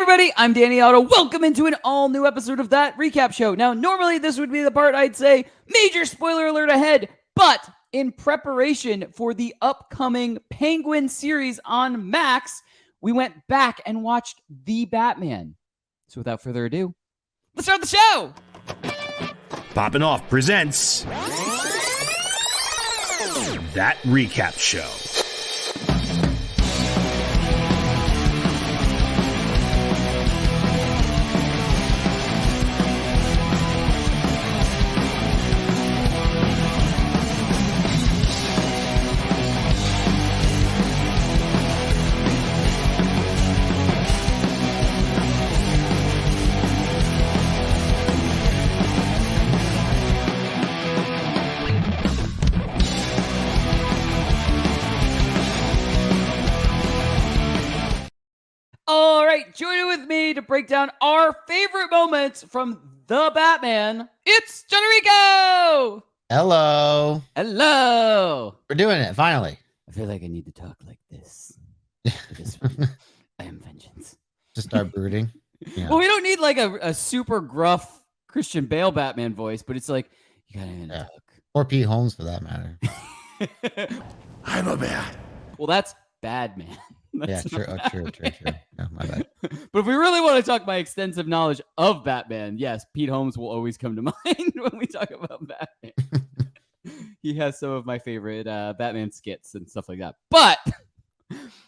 everybody, I'm Danny Otto. Welcome into an all-new episode of That Recap Show. Now, normally this would be the part I'd say, major spoiler alert ahead, but in preparation for the upcoming Penguin series on Max, we went back and watched The Batman. So without further ado, let's start the show! Poppin' Off presents That Recap Show. All right, joining with me to break down our favorite moments from The Batman, it's Jon Jon Rico! Hello. Hello! We're doing it, finally. I feel like I need to talk like this. Because I am vengeance. Just start brooding. Yeah. Well, we don't need like a super gruff Christian Bale Batman voice, but it's like, you gotta talk. Or Pete Holmes, for that matter. I'm a bat. Well, that's bad, man. Yeah, true. No, my bad. But if we really want to talk my extensive knowledge of Batman, yes, Pete Holmes will always come to mind when we talk about Batman. He has some of my favorite Batman skits and stuff like that. But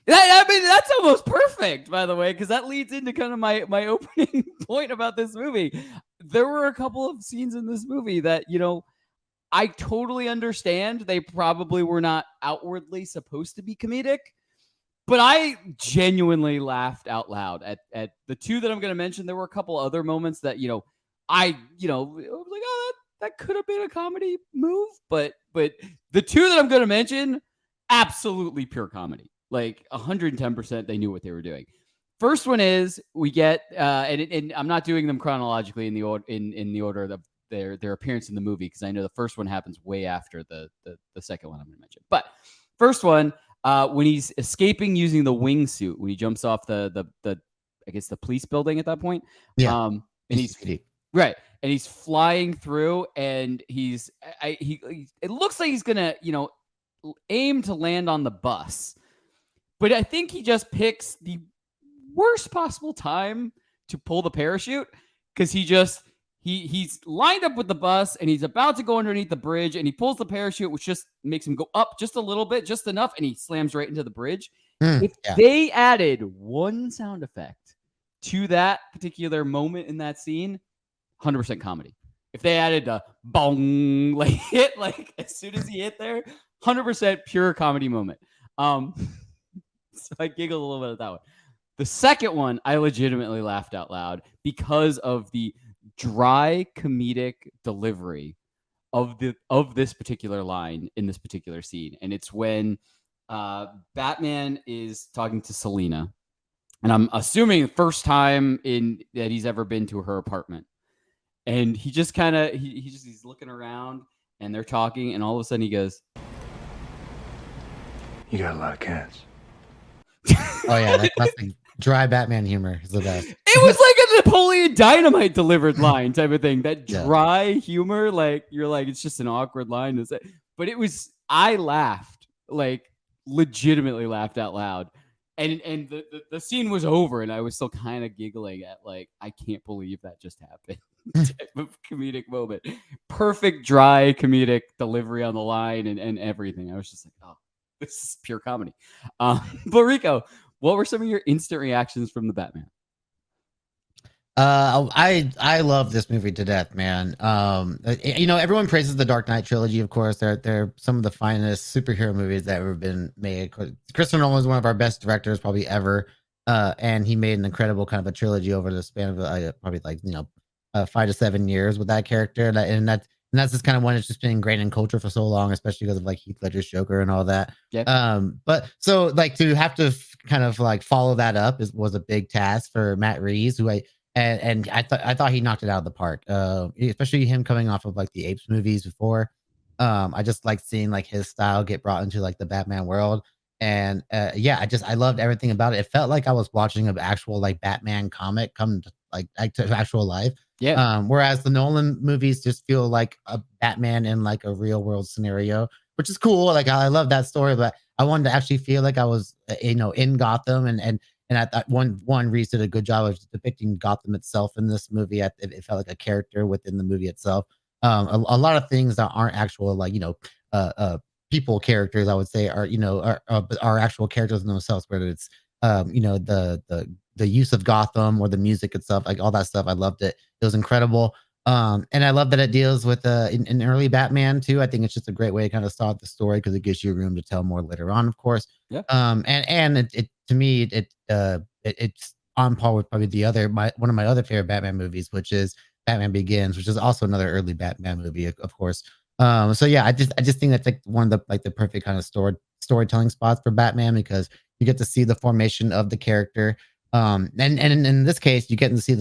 that's almost perfect, by the way, because that leads into kind of my opening point about this movie. There were a couple of scenes in this movie that, I totally understand. They probably were not outwardly supposed to be comedic. But I genuinely laughed out loud at the two that I'm going to mention. There were a couple other moments that, I was like, oh, that could have been a comedy move. But the two that I'm going to mention, absolutely pure comedy. Like 110%, they knew what they were doing. First one is we get, and I'm not doing them chronologically in the order of their appearance in the movie, because I know the first one happens way after the second one I'm going to mention. But first one. When he's escaping using the wingsuit, when he jumps off the I guess the police building at that point. Yeah. And he's right, and he's flying through, and he it looks like he's gonna aim to land on the bus, but I think he just picks the worst possible time to pull the parachute, because he's lined up with the bus, and he's about to go underneath the bridge, and he pulls the parachute, which just makes him go up just a little bit, just enough, and he slams right into the bridge. If they added one sound effect to that particular moment in that scene, 100% comedy. If they added a bong, hit, as soon as he hit there, 100% pure comedy moment. So I giggled a little bit at that one. The second one, I legitimately laughed out loud because of the dry comedic delivery of this particular line in this particular scene. And it's when Batman is talking to Selina, and I'm assuming the first time that he's ever been to her apartment, and he just kind of he's looking around, and they're talking, and all of a sudden he goes, You got a lot of cats. Oh yeah, that's classic dry Batman humor is the best. It was like a Napoleon Dynamite delivered line type of thing. That dry humor, you're like, it's just an awkward line to say. But I laughed, legitimately laughed out loud. And the scene was over, and I was still kind of giggling at, I can't believe that just happened. Type of comedic moment. Perfect dry comedic delivery on the line and everything. I was just like, oh, this is pure comedy. But Rico, what were some of your instant reactions from the Batman? I love this movie to death, man. Everyone praises the Dark Knight trilogy, of course. They're some of the finest superhero movies that ever been made. Christopher Nolan is one of our best directors probably ever. And he made an incredible kind of a trilogy over the span of probably 5 to 7 years with that character. And that's just kind of one that's just been ingrained in culture for so long, especially because of Heath Ledger's Joker and all that. Yeah. But so to have to kind of follow that up was a big task for Matt Reeves, who I thought he knocked it out of the park. Especially him coming off of the Apes movies before. I just like seeing his style get brought into the Batman world. And yeah, I loved everything about it. It felt like I was watching an actual like Batman comic come to, like to actual life. Yeah. Whereas the Nolan movies just feel like a Batman in like a real world scenario, which is cool. Like I love that story, but I wanted to actually feel like I was, in Gotham, and I thought one Reese did a good job of depicting Gotham itself in this movie. It felt like a character within the movie itself. A lot of things that aren't actual, like uh, uh, people characters, I would say, are are actual characters in themselves. Whether it's the use of Gotham or the music itself, like all that stuff, I loved it. It was incredible. And I love that it deals with in early Batman too. I think it's just a great way to kind of start the story because it gives you room to tell more later on, of course. Yeah. And it to me it's on par with probably one of my other favorite Batman movies, which is Batman Begins, which is also another early Batman movie, of course. So yeah, I just think that's like one of the perfect kind of storytelling spots for Batman because you get to see the formation of the character. And in this case, you get to see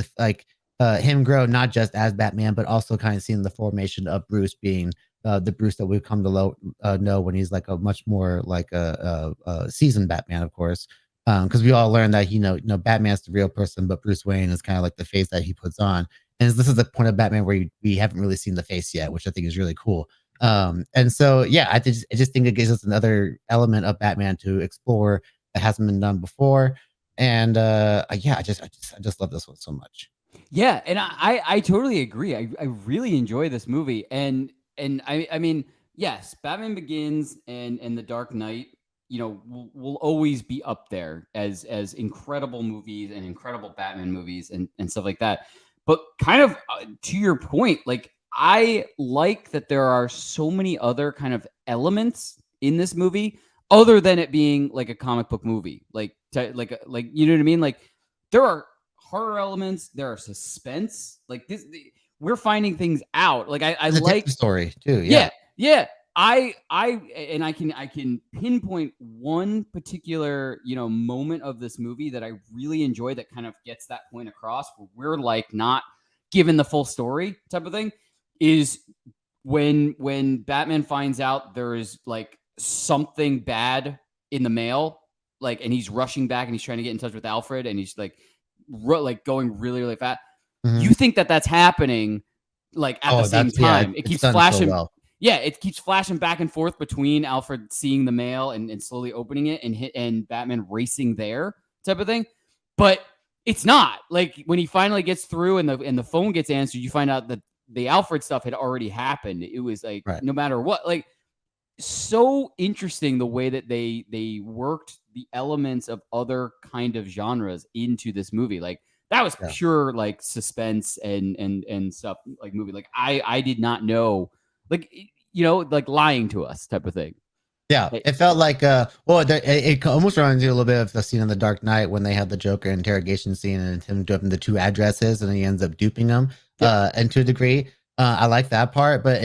him grow not just as Batman, but also kind of seeing the formation of Bruce being the Bruce that we've come to know when he's like a much more like a seasoned Batman, of course. Because we all learned that Batman's the real person, but Bruce Wayne is kind of like the face that he puts on. And this is the point of Batman where we haven't really seen the face yet, which I think is really cool. And so yeah, I just think it gives us another element of Batman to explore that hasn't been done before. And yeah, I just love this one so much. Yeah, and I totally agree. I really enjoy this movie, and I mean, yes, Batman Begins and The Dark Knight, will always be up there as incredible movies and incredible Batman movies and stuff like that. But kind of to your point, like I like that there are so many other kind of elements in this movie other than it being like a comic book movie, like you know what I mean, like there are horror elements, there are suspense. Like we're finding things out. Like I It's a like, detective story too. Yeah. yeah, yeah. And I can pinpoint one particular, moment of this movie that I really enjoy that kind of gets that point across where we're like not given the full story type of thing is when Batman finds out there is like something bad in the mail, like, and he's rushing back and he's trying to get in touch with Alfred and he's like going really, really fast. Mhm. You think that that's happening like at the Oh, same that's yeah. time. It It's keeps done so flashing. well. Yeah, it keeps flashing back and forth between Alfred seeing the mail and slowly opening it and Batman racing there type of thing. But it's not like when he finally gets through and the phone gets answered, you find out that the Alfred stuff had already happened. It was like Right. no matter what, like so interesting the way that they worked the elements of other kind of genres into this movie. Like that was Yeah. pure like suspense and stuff like movie. Like I did not know, like like lying to us type of thing. Yeah, Hey, it felt like it almost reminds you a little bit of the scene in The Dark Knight when they have the Joker interrogation scene and him giving the two addresses and he ends up duping them. yep. And to a degree, I like that part, but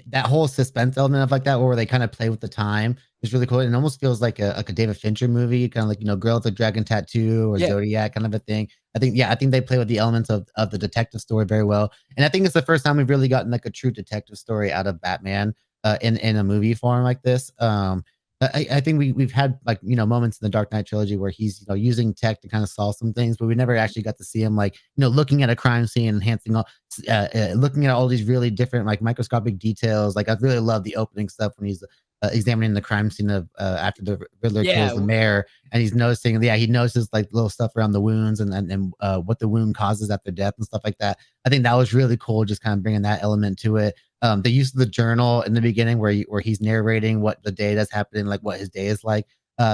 that whole suspense element of like that where they kind of play with the time is really cool. It almost feels like a David Fincher movie, kind of like Girl with the Dragon Tattoo or Yeah. Zodiac kind of a thing. I think they play with the elements of the detective story very well, and I think it's the first time we've really gotten like a true detective story out of Batman in a movie form like this. I think we've had like moments in the Dark Knight trilogy where he's using tech to kind of solve some things, but we never actually got to see him like looking at a crime scene, enhancing looking at all these really different like microscopic details. Like I really love the opening stuff when he's examining the crime scene of after the Riddler kills the Yeah. mayor, and he's noticing, yeah, he notices like little stuff around the wounds and what the wound causes after death and stuff like that. I think that was really cool, just kind of bringing that element to it. The use of the journal in the beginning where he's narrating what the day that's happening, like what his day is like,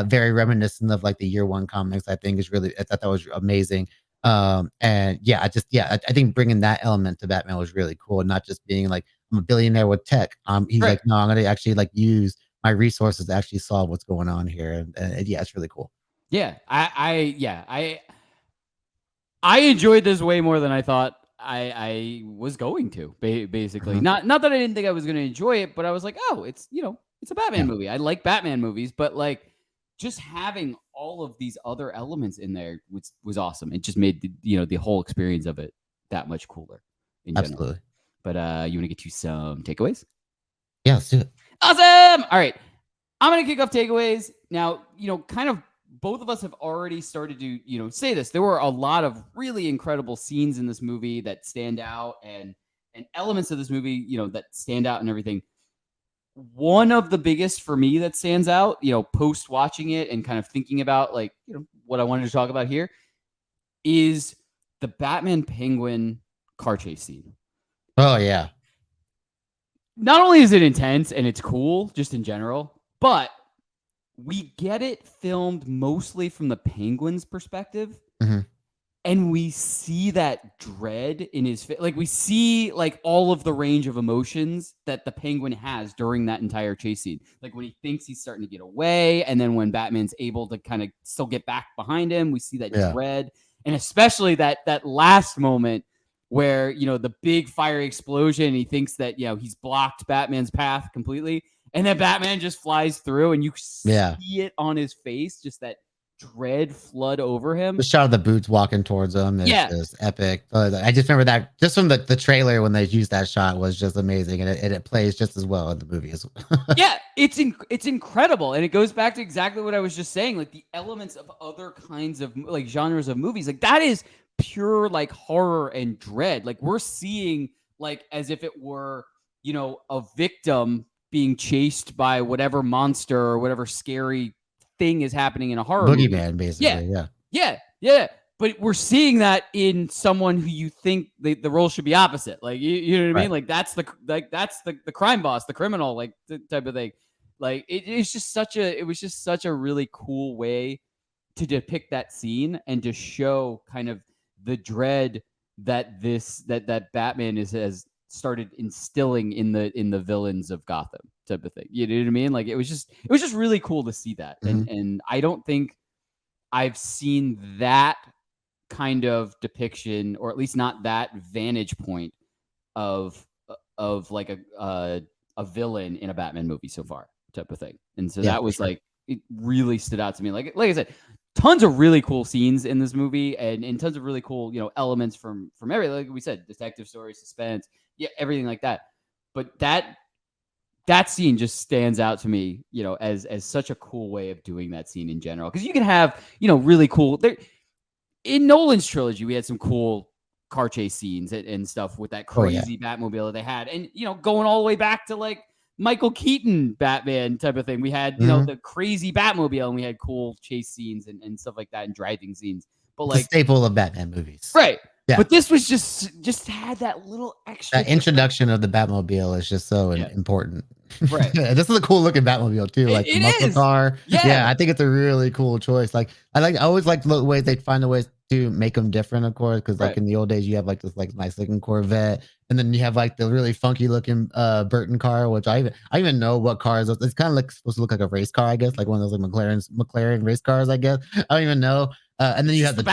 very reminiscent of like the Year One comics. I think is really, I thought that was amazing. And yeah, I think bringing that element to Batman was really cool, not just being like I'm a billionaire with tech. He's Right. like, no, I'm gonna actually like use my resources to actually solve what's going on here, and yeah, it's really cool. Yeah. I enjoyed this way more than I thought I was going to. Basically, Mhm. not that I didn't think I was going to enjoy it, but I was like, oh, it's it's a Batman Yeah, movie. I like Batman movies, but like just having all of these other elements in there was awesome. It just made the whole experience of it that much cooler in general. absolutely. But you want to get to some takeaways? Yeah, let's do it. Awesome. All right. I'm going to kick off takeaways. Now, kind of both of us have already started to, say this. There were a lot of really incredible scenes in this movie that stand out, and elements of this movie, that stand out and everything. One of the biggest for me that stands out, post watching it and kind of thinking about like, what I wanted to talk about here is the Batman Penguin car chase scene. Oh yeah. Not only is it intense and it's cool just in general, but we get it filmed mostly from the Penguin's perspective. Mm-hmm. And we see that dread in his face. Like we see like all of the range of emotions that the Penguin has during that entire chase scene. Like when he thinks he's starting to get away, and then when Batman's able to kind of still get back behind him, we see that dread. And especially that last moment where, the big fiery explosion, he thinks that, he's blocked Batman's path completely. And then Batman just flies through, and you see it on his face, just that dread flood over him. The shot of the boots walking towards him is just epic. I just remember that just from the trailer when they used that shot was just amazing, and it plays just as well in the movie as well. Yeah, it's incredible, and it goes back to exactly what I was just saying, like the elements of other kinds of like genres of movies, like that is pure like horror and dread. Like we're seeing like as if it were, a victim being chased by whatever monster or whatever scary thing is happening in a horror boogeyman, basically. Yeah. But we're seeing that in someone who you think the role should be opposite. Like you know what I mean? Like that's the crime boss, the criminal, like the type of thing. Like it was just such a really cool way to depict that scene and to show kind of the dread that that Batman has started instilling in the villains of Gotham type of thing. You know what I mean? Like it was just really cool to see that. Mm-hmm. And I don't think I've seen that kind of depiction, or at least not that vantage point of like a villain in a Batman movie so far type of thing. And so that was like, it really stood out to me. Like I said, tons of really cool scenes in this movie, and tons of really cool, elements from everything. Like we said, detective story, suspense, everything like that. But that scene just stands out to me, as such a cool way of doing that scene in general. Because you can have, really cool. In Nolan's trilogy, we had some cool car chase scenes and stuff with that crazy Batmobile that they had, and going all the way back to like Michael Keaton Batman type of thing. We had the crazy Batmobile, and we had cool chase scenes and stuff like that, and driving scenes. But like the staple of Batman movies, right? Yeah. But this was just had that little extra. That introduction of the Batmobile is just so important. Right. This is a cool looking Batmobile too, like the muscle car. Yeah, I think it's a really cool choice. Like I always like the ways they find the ways to make them different, of course, because like in the old days you have like this like nice looking Corvette, and then you have like the really funky looking Burton car, which I even know what car is. It's kind of like supposed to look like a race car, I guess, like one of those like McLaren race cars, I guess. I don't even know. And then you have the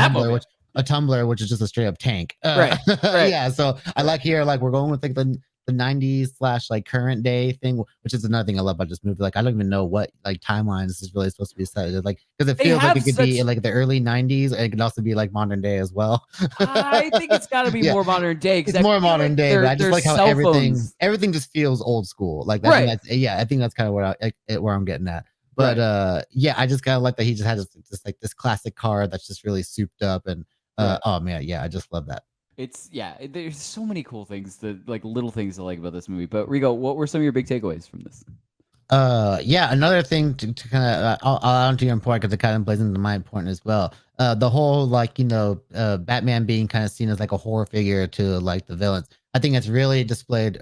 Tumbler, which is just a straight up tank. Right. Yeah. So I like here, like we're going with like the 90s / like current day thing, which is another thing I love about this movie. Like I don't even know what like timeline this is really supposed to be set. Like because it feels like it could be in like the early 90s, and it could also be like modern day as well. I think it's got to be more modern day. It's more modern day, but I just like how everything just feels old school. Like I think that's kind of where I'm getting at. But I just kind of like that he just had this classic car that's just really souped up, and oh man, I just love that. There's so many cool things, like little things to like about this movie. But Rico, what were some of your big takeaways from this? Another thing to kind of I'll add on to your point, because it kind of plays into my point as well. The whole like Batman being kind of seen as like a horror figure to like the villains. I think it's really displayed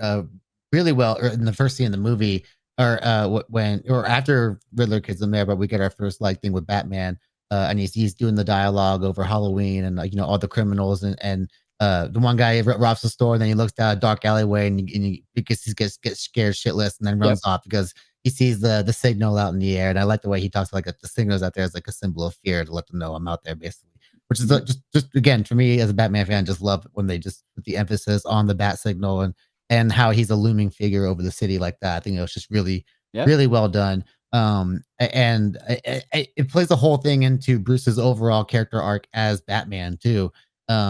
really well in the first scene in the movie, or after Riddler kills the mayor, but we get our first like thing with Batman, and he's doing the dialogue over Halloween, and like all the criminals, and the one guy robs the store, and then he looks down a dark alleyway, and because he gets scared shitless, and then runs off because he sees the signal out in the air. And I like the way he talks like the signals out there as like a symbol of fear to let them know I'm out there, basically. Which is just again, for me as a Batman fan, just love when they just put the emphasis on the bat signal and how he's a looming figure over the city like that. I think it was just really well done. And it plays the whole thing into Bruce's overall character arc as Batman too.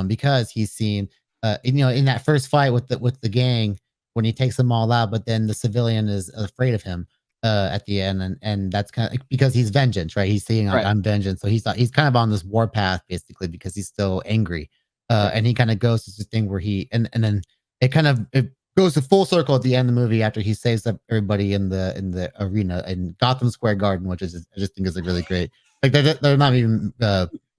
Because he's seen, in that first fight with the gang when he takes them all out, but then the civilian is afraid of him. at the end, and that's kind of because he's vengeance, right? He's saying like Right. I'm vengeance, so he's kind of on this war path basically because he's still angry, Right. and he kind of goes to this thing where and then it goes to full circle at the end of the movie after he saves up everybody in the arena in Gotham Square Garden, which is I just think is like really great. Like they're not even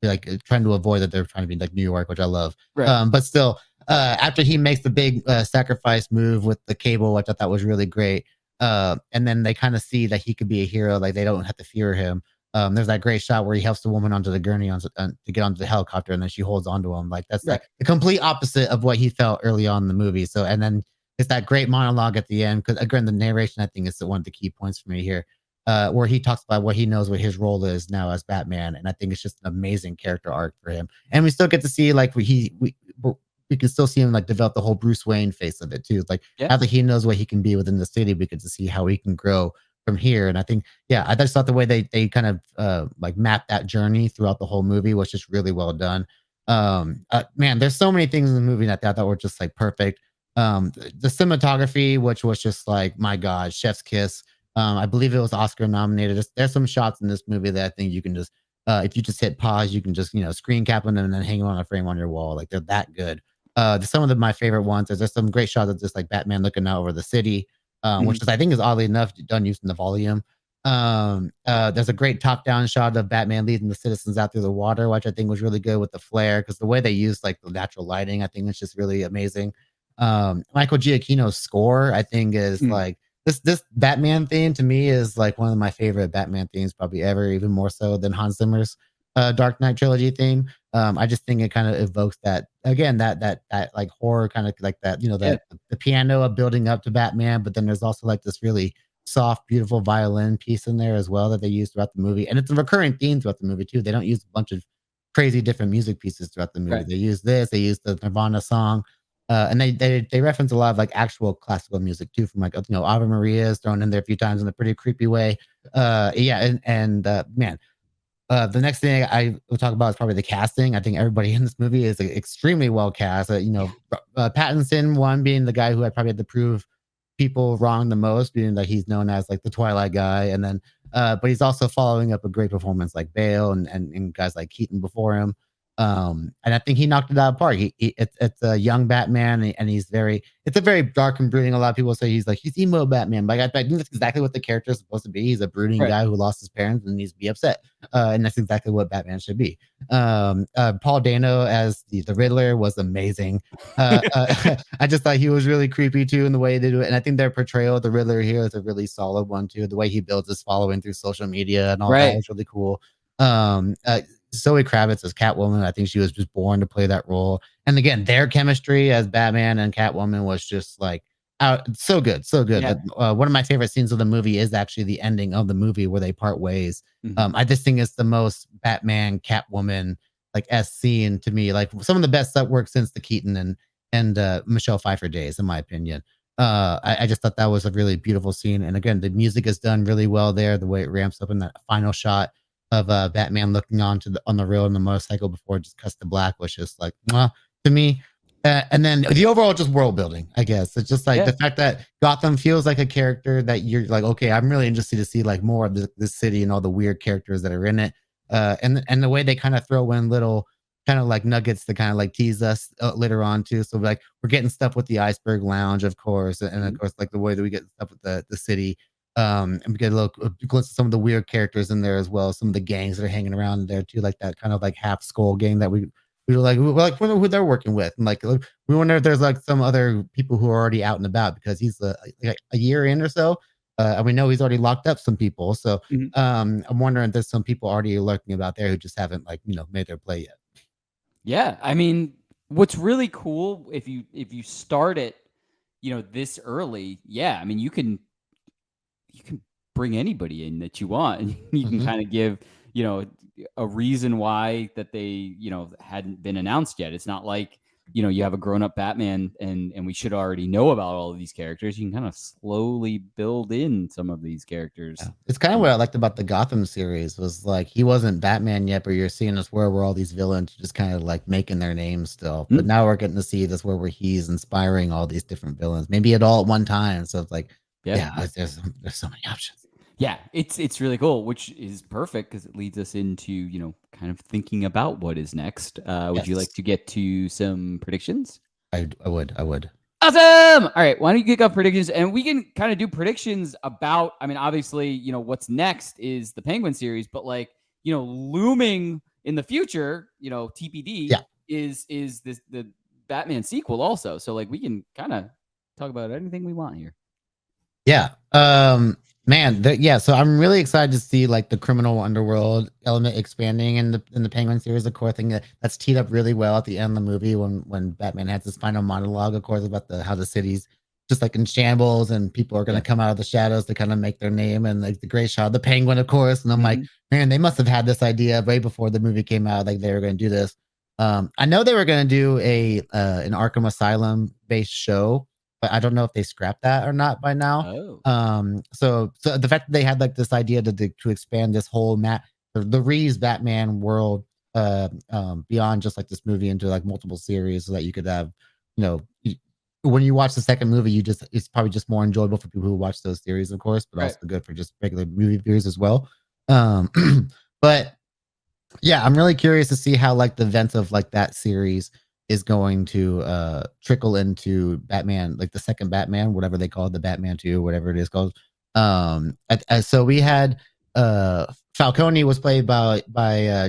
like trying to avoid that they're trying to be like New York, which I love. Right. But still, after he makes the big sacrifice move with the cable, which I thought was really great. And then they kind of see that he could be a hero, like they don't have to fear him. There's that great shot where he helps the woman onto the gurney to get onto the helicopter, and then she holds onto him. Like that's Right. like the complete opposite of what he felt early on in the movie. So, and then it's that great monologue at the end because again, the narration I think is one of the key points for me here, where he talks about what he knows what his role is now as Batman, and I think it's just an amazing character arc for him. And we still get to see like we can still see him like develop the whole Bruce Wayne face of it too. Like Yeah. now that he knows what he can be within the city, we get to see how he can grow from here. And I think, yeah, I just thought the way they kind of like map that journey throughout the whole movie was just really well done. Man, there's so many things in the movie that I thought were just like perfect. The cinematography, which was just like, my God, chef's kiss. I believe it was Oscar nominated. There's some shots in this movie that I think you can just, if you just hit pause, you can just, screen cap them and then hang them on a frame on your wall. Like they're that good. Some of my favorite ones is there's some great shots of just like Batman looking out over the city, Mhm. which is I think is oddly enough done using the volume. There's a great top-down shot of Batman leading the citizens out through the water, which I think was really good with the flare because the way they use like the natural lighting, I think is just really amazing. Michael Giacchino's score, I think, is Mm. like this Batman theme to me is like one of my favorite Batman themes probably ever, even more so than Hans Zimmer's Dark Knight trilogy theme. I just think it kind of evokes that again, that like horror kind of like that, Yeah. that the piano of building up to Batman, but then there's also like this really soft, beautiful violin piece in there as well that they use throughout the movie. And it's a recurring theme throughout the movie too. They don't use a bunch of crazy different music pieces throughout the movie. Right. They use this, they use the Nirvana song. And they reference a lot of like actual classical music too, from like Ave Maria is thrown in there a few times in a pretty creepy way. Yeah, and man, the next thing I will talk about is probably the casting. I think everybody in this movie is extremely well cast. Pattinson, one being the guy who I probably had to prove people wrong the most, being that he's known as like the Twilight guy, and then but he's also following up a great performance like Bale and guys like Keaton before him. And I think he knocked it out of the park. It's a young Batman, and he's very. It's a very dark and brooding. A lot of people say he's emo Batman, but I think that's exactly what the character is supposed to be. He's a brooding Right. guy who lost his parents and needs to be upset, and that's exactly what Batman should be. Paul Dano as the Riddler was amazing. I just thought he was really creepy too in the way they do it, and I think their portrayal of the Riddler here is a really solid one too. The way he builds his following through social media and all that Right. was really cool. Zoe Kravitz as Catwoman, I think she was just born to play that role. And again, their chemistry as Batman and Catwoman was just like out so good, so good. Yeah. One of my favorite scenes of the movie is actually the ending of the movie where they part ways. Mhm. I just think it's the most Batman Catwoman like S scene to me, like some of the best that work since the Keaton and Michelle Pfeiffer days, in my opinion. I just thought that was a really beautiful scene, and again, the music is done really well there. The way it ramps up in that final shot of Batman looking on the road on the motorcycle before it just cuts to black was just like mwah, to me. And then the overall just world building, I guess. It's just like Yeah. the fact that Gotham feels like a character that you're like, okay, I'm really interested to see like more of this city and all the weird characters that are in it. And the way they kind of throw in little kind of like nuggets to kind of like tease us later on too. So like we're getting stuff with the Iceberg Lounge, of course, and of Mhm. course like the way that we get stuff with the city. And we get a little glimpse of some of the weird characters in there as well. Some of the gangs that are hanging around in there too, like that kind of like half skull gang that we wonder who they're working with, and like we wonder if there's like some other people who are already out and about because he's like a year in or so, and we know he's already locked up some people. So Mhm. I'm wondering if there's some people already lurking about there who just haven't like made their play yet. Yeah. I mean, what's really cool if you start it, this early, yeah, I mean, you can bring anybody in that you want, and you can Mhm. kind of give, you know, a reason why that they, hadn't been announced yet. It's not like, you have a grown-up Batman and we should already know about all of these characters. You can kind of slowly build in some of these Yeah. characters. It's kind of what I liked about the Gotham series was like he wasn't Batman yet, but you're seeing this world where all these villains just kind of like making their names still. But Mm, now we're getting to see this world where he's inspiring all these different villains, maybe it all at one time. So it's like, yeah. yeah, there's so many options. Yeah, it's really cool, which is perfect because it leads us into, kind of thinking about what is next. Would you like Yes, to get to some predictions? I would. Awesome. All right, why don't you kick off predictions, and we can kind of do predictions about. I mean, obviously, what's next is the Penguin series, but like, looming in the future, TPD Yeah. is this the Batman sequel also. So like, we can kind of talk about anything we want here. Yeah. Man, yeah, so I'm really excited to see like the criminal underworld element expanding in the Penguin series. Of course, I think that's teed up really well at the end of the movie when Batman has this final monologue, of course, about how the city's just like in shambles and people are gonna Yeah. come out of the shadows to kind of make their name, and like the great shot of the penguin, of course. And I'm like, Mhm. man, they must have had this idea way before the movie came out, like they were gonna do this. I know they were gonna do a an Arkham Asylum based show, but I don't know if they scrapped that or not by now. Oh. So the fact that they had like this idea to expand this whole the Reeves Batman world beyond just like this movie into like multiple series, so that you could have, you know, when you watch the second movie, it's probably just more enjoyable for people who watch those series, of course, but Right. also good for just regular movie viewers as well. Um, but yeah, I'm really curious to see how like the events of like that series is going to trickle into Batman, like the second Batman, whatever they call it, the Batman 2, whatever it is called. So we had uh Falcone was played by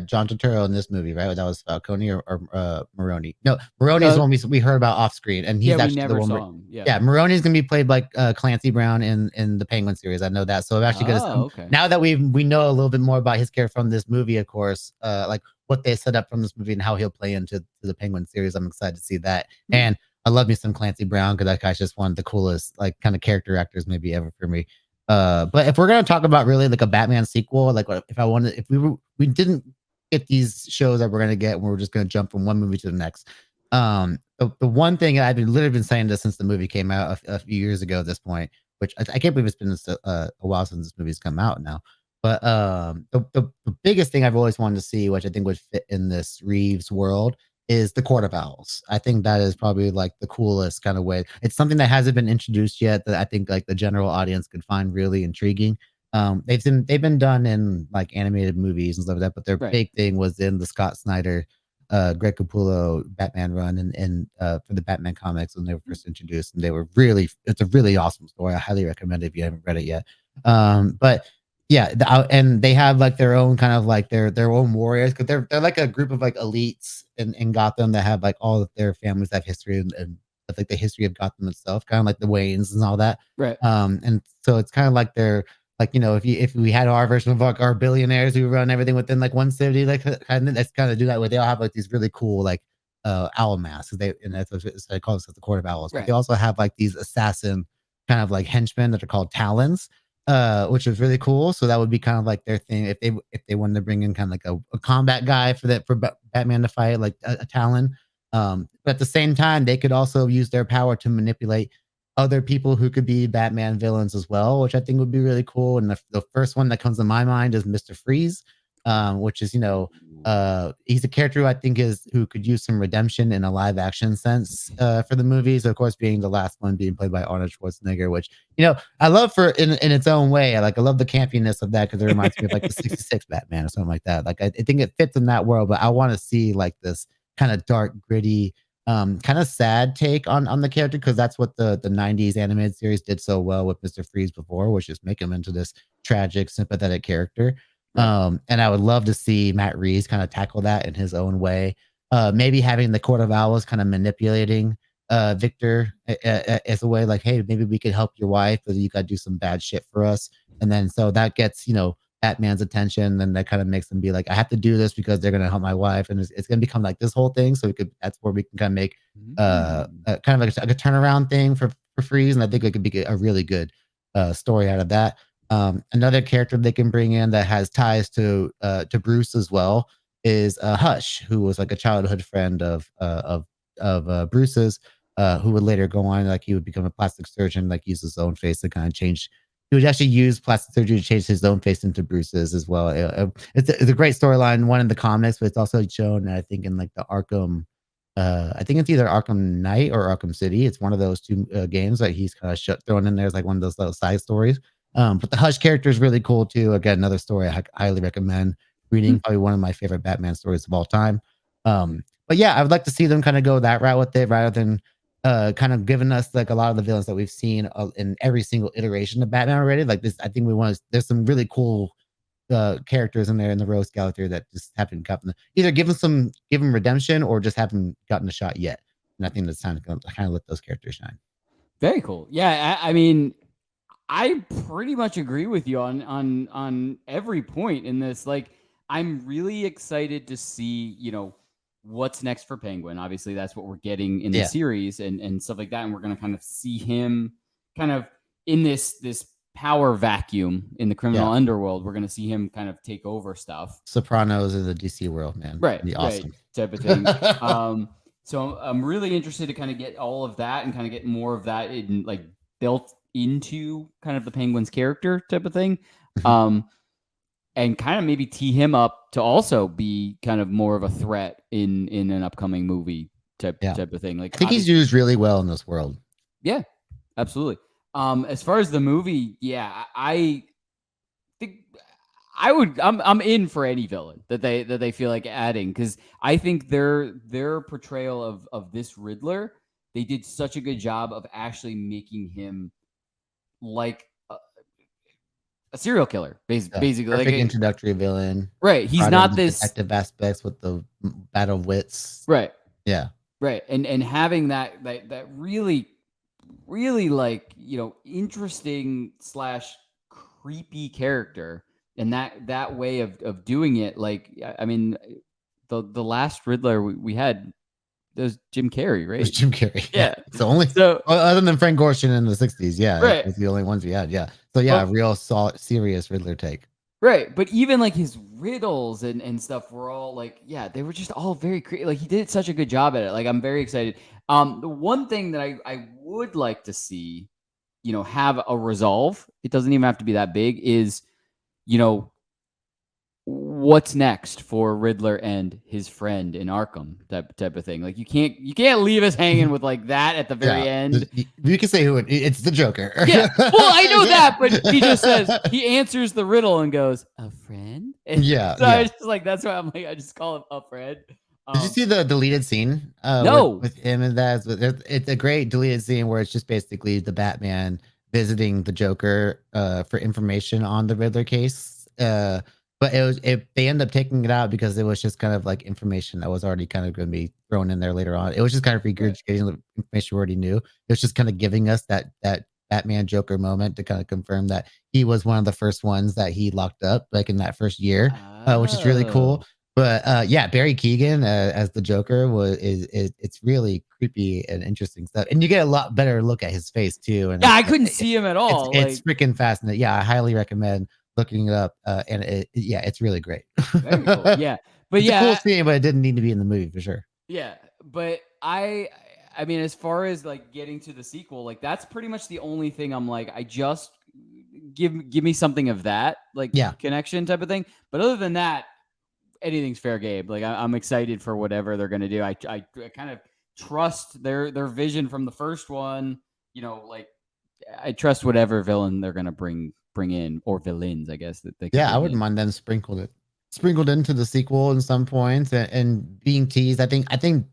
John Turturro in this movie, right? That was Falcone or Maroni. No, Maroni is the one we heard about off screen, and Yeah, he's we actually the never one. saw him. Yeah. Yeah, Maroni's gonna be played by Clancy Brown in the Penguin series. I know that. So I'm actually gonna Oh, okay. now that we know a little bit more about his character from this movie, of course, like what they set up from this movie and how he'll play into the Penguin series. I'm excited to see that. And I love me some Clancy Brown because that guy's just one of the coolest like kind of character actors maybe ever for me. But if we're gonna talk about really like a Batman sequel, like if we didn't get these shows that we're gonna get, and we're just gonna jump from one movie to the next. The one thing I've literally been saying this since the movie came out a few years ago at this point, which I can't believe it's been a while since this movie's come out now. But the biggest thing I've always wanted to see, which I think would fit in this Reeves world, is the Court of Owls. I think that is probably like the coolest kind of way. It's something that hasn't been introduced yet that I think like the general audience could find really intriguing. They've been done in like animated movies and stuff like that, but their Right. big thing was in the Scott Snyder, Greg Capullo Batman run and for the Batman comics when they were first introduced, and it's a really awesome story. I highly recommend it if you haven't read it yet. But yeah, and they have like their own kind of like their own warriors because they're like a group of like elites in Gotham that have like all of their families have history and like the history of Gotham itself, kind of like the Waynes and all that. Right. And so it's kind of like they're like, if we had our version of like our billionaires who run everything within like one city, like kind of let's kind of do that where they all have like these really cool like owl masks. And that's what they call this the Court of Owls. But Right. they also have like these assassin kind of like henchmen that are called Talons, which is really cool. So that would be kind of like their thing if they wanted to bring in kind of like a combat guy for Batman to fight, like a Talon. But at the same time, they could also use their power to manipulate other people who could be Batman villains as well, which I think would be really cool. And the first one that comes to my mind is Mr. Freeze, which is he's a character who I think who could use some redemption in a live action sense for the movies. Of course, being the last one being played by Arnold Schwarzenegger, which I love for in its own way. I love the campiness of that because it reminds me of like the '66 Batman or something like that. Like I think it fits in that world, but I want to see like this kind of dark, gritty, kind of sad take on the character because that's what the '90s animated series did so well with Mr. Freeze before, which is make him into this tragic, sympathetic character. Right. And I would love to see Matt Reeves kind of tackle that in his own way. Maybe having the Court of Owls kind of manipulating Victor as a way like, hey, maybe we could help your wife, but you got to do some bad shit for us. And then so that gets, Batman's attention, and that kind of makes him be like, I have to do this because they're going to help my wife. And it's going to become like this whole thing. So that's where we can kind of make kind of like a turnaround thing for Freeze. And I think it could be a really good story out of that. Another character they can bring in that has ties to Bruce as well is Hush, who was like a childhood friend of Bruce's, who would later go on like he would become a plastic surgeon, like use his own face to kind of change. He would actually use plastic surgery to change his own face into Bruce's as well. It's a great storyline, one in the comics, but it's also shown I think in like the Arkham. I think it's either Arkham Knight or Arkham City. It's one of those two games that he's kind of thrown in there as like one of those little side stories. But the Hush character is really cool too. Again, another story I highly recommend reading. Probably one of my favorite Batman stories of all time. But yeah, I would like to see them kind of go that route with it rather than kind of giving us like a lot of the villains that we've seen in every single iteration of Batman already. Like this, I think we want to. There's some really cool characters in there in the Rose Gallery that just haven't gotten either give them redemption or just haven't gotten a shot yet. And I think it's time to kind of let those characters shine. Very cool. Yeah, I mean, I pretty much agree with you on every point in this. Like, I'm really excited to see, what's next for Penguin. Obviously, that's what we're getting in the series and stuff like that. And we're gonna kind of see him kind of in this power vacuum in the criminal underworld. We're gonna see him kind of take over stuff. Sopranos in the DC world, man. Right. Be awesome. Type of thing. So I'm really interested to kind of get all of that and kind of get more of that in like built into kind of the Penguin's character type of thing. And kind of maybe tee him up to also be kind of more of a threat in an upcoming movie type of thing. Like, I think he's used really well in this world. Yeah, absolutely. As far as the movie, I think I'm in for any villain that they feel like adding, because I think their portrayal of this Riddler, they did such a good job of actually making him like a serial killer, basically. Perfect like introductory villain. Right. He's not this detective aspects with the battle of wits. Right. Yeah. Right. And having that really, really like, interesting / creepy character, and that way of doing it. Like, I mean, the last Riddler we had, there's Jim Carrey, right? It was Jim Carrey. Yeah. It's only other than Frank Gorshin in the 60s. Yeah. Right. It's the only ones we had. Yeah. So yeah, real serious Riddler take. Right. But even like his riddles and stuff were all like, they were just all very creative. Like, he did such a good job at it. Like, I'm very excited. The one thing that I would like to see, have a resolve, it doesn't even have to be that big, is, what's next for Riddler and his friend in Arkham, type of thing. Like, you can't leave us hanging with like that at the very end. You can say who it's the Joker. Yeah, well, I know that, but he just says, he answers the riddle and goes, "A friend." And so I was just like, that's why I'm like, I just call him a friend. Did you see the deleted scene? No, with him and that. It's a great deleted scene where it's just basically the Batman visiting the Joker for information on the Riddler case. But they end up taking it out because it was just kind of like information that was already kind of going to be thrown in there later on. It was just kind of regurgitating the information we already knew. It was just kind of giving us that Batman Joker moment to kind of confirm that he was one of the first ones that he locked up like in that first year, which is really cool. But Barry Keoghan as the Joker it's really creepy and interesting stuff, and you get a lot better look at his face too. And I couldn't see him at all. It's freaking fascinating. Yeah, I highly recommend looking it up, and it's really great. Very cool. Yeah, but it's a cool scene, but it didn't need to be in the movie for sure. Yeah, but I mean, as far as like getting to the sequel, like that's pretty much the only thing I'm like, I just give me something of that like connection type of thing. But other than that, anything's fair game. Like, I'm excited for whatever they're gonna do. I kind of trust their vision from the first one. Like, I trust whatever villain they're gonna bring in, or villains, I guess, that they I wouldn't mind them sprinkled into the sequel in some points and being teased. I think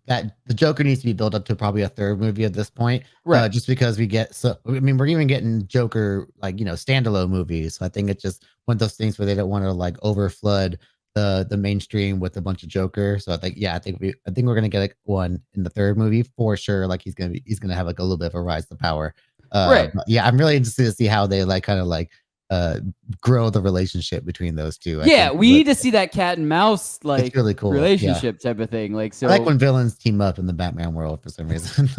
that the Joker needs to be built up to probably a third movie at this point, right? Just because we're even getting Joker like standalone movies. So I think it's just one of those things where they don't want to like overflood the mainstream with a bunch of Joker. So I think we're gonna get like one in the third movie for sure. Like he's gonna have like a little bit of a rise to power. Right. I'm really interested to see how they like kind of like grow the relationship between those two. We need to see that cat and mouse like really cool relationship type of thing. Like, so I like when villains team up in the Batman world for some reason.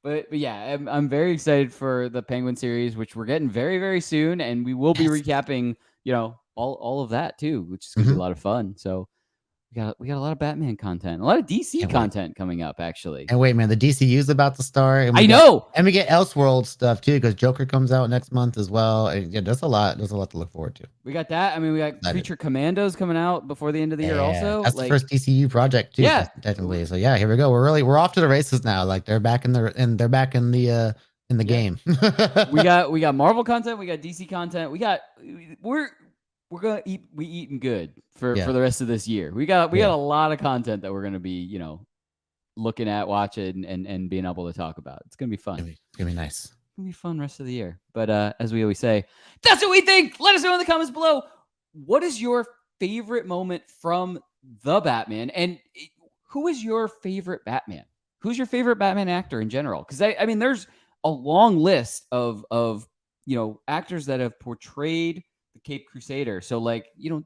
but I'm very excited for the Penguin series, which we're getting very, very soon, and we will be recapping all of that too, which is gonna be a lot of fun. So we got a lot of Batman content, a lot of DC content coming up, actually. And wait, man, the DCU is about to start. And I know, and we get Elseworld stuff too, because Joker comes out next month as well. And there's a lot to look forward to. We got that. I mean, we got Creature Commandos coming out before the end of the year. Also, that's the first DCU project too. Technically. So here we go. We're off to the races now. Like they're back in the in the game. we got Marvel content, we got DC content, we're gonna eating good for the rest of this year. We got a lot of content that we're gonna be looking at, watching, and being able to talk about. It's gonna be fun. It's gonna be nice. It's gonna be fun rest of the year. But as we always say, that's what we think. Let us know in the comments below. What is your favorite moment from the Batman, and who is your favorite Batman? Who's your favorite Batman actor in general? Because I mean, there's a long list of actors that have portrayed the Caped Crusader. So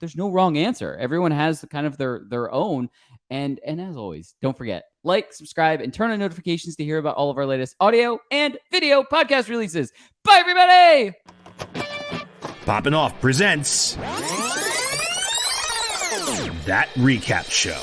there's no wrong answer. Everyone has kind of their own. And as always, don't forget, like, subscribe, and turn on notifications to hear about all of our latest audio and video podcast releases. Bye, everybody! Popping Off presents That Recap Show.